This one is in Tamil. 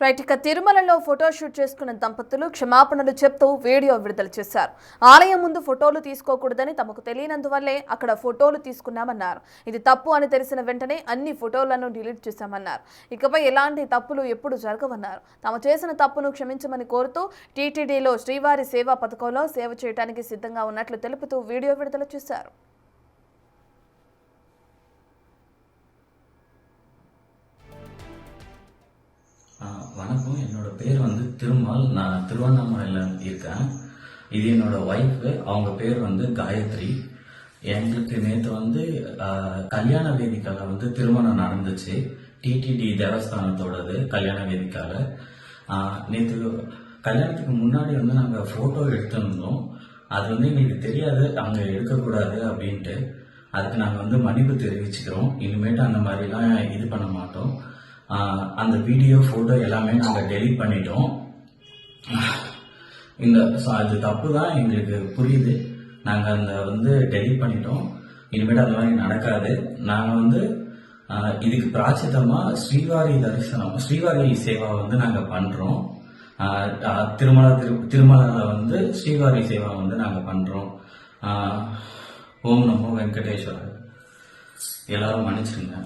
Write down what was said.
రైట్ ఇక తిరుమలలో ఫోటోషూట్ చేసుకున్న దంపతులు క్షమాపణలు చెప్తూ వీడియో విడుదల చేశారు. ఆలయం ముందు ఫోటోలు తీసుకోకూడదని తమకు తెలియనందువల్లే అక్కడ ఫోటోలు తీసుకున్నామన్నారు. ఇది తప్పు అని తెలిసిన వెంటనే అన్ని ఫోటోలను డిలీట్ చేశామన్నారు. ఇకపై ఎలాంటి తప్పులు ఎప్పుడు జరగవన్నారు. తాము చేసిన తప్పును క్షమించమని కోరుతూ టీటీడీలో శ్రీవారి సేవా పథకంలో సేవ చేయడానికి సిద్ధంగా ఉన్నట్లు తెలుపుతూ వీడియో విడుదల చేశారు. வணக்கம். என்னோட பேர் வந்து திருமால். நான் திருவண்ணாமலையில் இருக்கேன். இது என்னோட ஒய்ஃபு. அவங்க பேர் வந்து காயத்ரி. எங்களுக்கு நேற்று வந்து கல்யாண வேதிக்கால வந்து திருமணம் நடந்துச்சு. டிடிடி தேவஸ்தானத்தோடது கல்யாண வேதிக்கால. நேற்று கல்யாணத்துக்கு முன்னாடி வந்து நாங்கள் ஃபோட்டோ எடுத்திருந்தோம். அது வந்து எங்களுக்கு தெரியாது அங்கே எடுக்கக்கூடாது அப்படின்ட்டு. அதுக்கு நாங்கள் வந்து மன்னிப்பு தெரிவிச்சுக்கிறோம். இனிமேட்டு அந்த மாதிரிலாம் இது பண்ண மாட்டோம். அந்த வீடியோ ஃபோட்டோ எல்லாமே நாங்கள் டெலீட் பண்ணிட்டோம். அது தப்பு தான், எங்களுக்கு புரியுது. நாங்கள் அந்த வந்து டெலீட் பண்ணிட்டோம். இனிமேட்டு அந்த மாதிரி நடக்காது. நாங்கள் வந்து இதுக்கு பிராச்சித்தமாக ஸ்ரீவாரி சேவா வந்து நாங்கள் பண்ணுறோம். திருமலையில் வந்து ஸ்ரீவாரி சேவா வந்து நாங்கள் பண்ணுறோம். ஓம் நமோ வெங்கடேஸ்வரர். எல்லாரும் மன்னிச்சிருங்க.